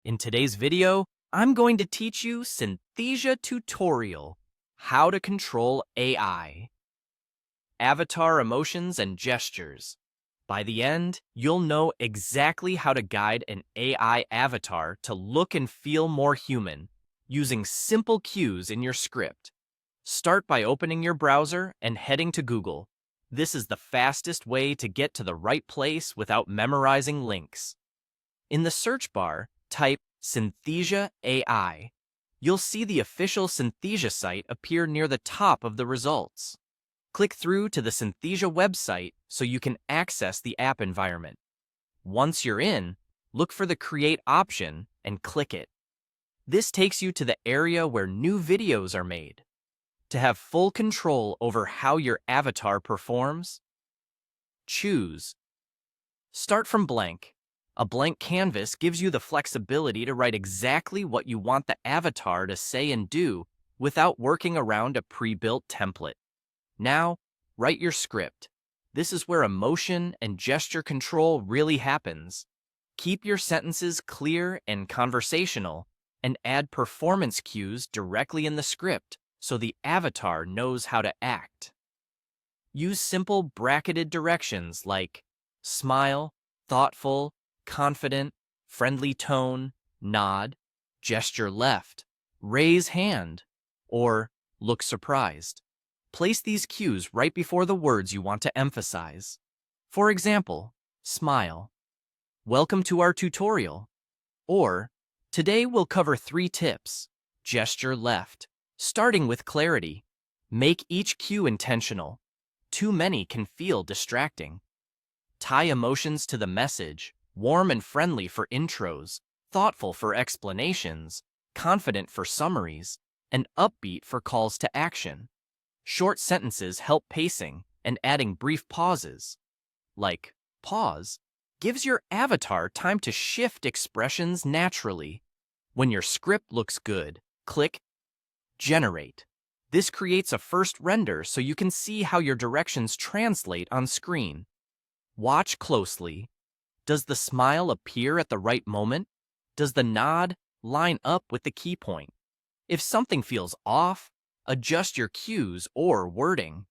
In today's video, I'm going to teach you Synthesia tutorial, how to control AI, avatar emotions and gestures. By the end, you'll know exactly how to guide an AI avatar to look and feel more human using simple cues in your script. Start by opening your browser and heading to Google. This is the fastest way to get to the right place without memorizing links. In the search bar, type Synthesia AI. You'll see the official Synthesia site appear near the top of the results. Click through to the Synthesia website so you can access the app environment. Once you're in, look for the Create option and click it. This takes you to the area where new videos are made. To have full control over how your avatar performs, choose. Start from blank. A blank canvas gives you the flexibility to write exactly what you want the avatar to say and do without working around a pre-built template. Now, write your script. This is where emotion and gesture control really happens. Keep your sentences clear and conversational, and add performance cues directly in the script so the avatar knows how to act. Use simple bracketed directions like smile, thoughtful, confident, friendly tone, nod, gesture left, raise hand, or look surprised. Place these cues right before the words you want to emphasize. For example, smile. Welcome to our tutorial. Or, today we'll cover 3 tips. Gesture left. Starting with clarity. Make each cue intentional. Too many can feel distracting. Tie emotions to the message. Warm and friendly for intros, thoughtful for explanations, confident for summaries, and upbeat for calls to action. Short sentences help pacing, and adding brief pauses, like pause, gives your avatar time to shift expressions naturally. When your script looks good, click Generate. This creates a first render so you can see how your directions translate on screen. Watch closely. Does the smile appear at the right moment? Does the nod line up with the key point? If something feels off, adjust your cues or wording.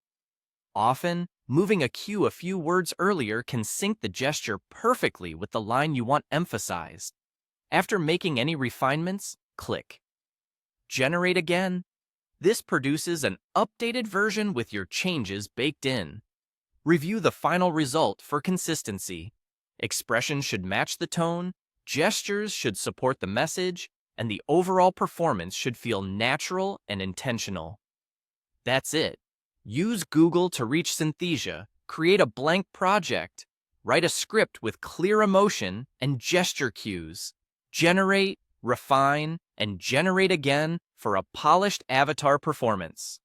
Often, moving a cue a few words earlier can sync the gesture perfectly with the line you want emphasized. After making any refinements, click Generate again. This produces an updated version with your changes baked in. Review the final result for consistency. Expression should match the tone, gestures should support the message, and the overall performance should feel natural and intentional. That's it. Use Google to reach Synthesia, create a blank project, write a script with clear emotion and gesture cues, generate, refine, and generate again for a polished avatar performance.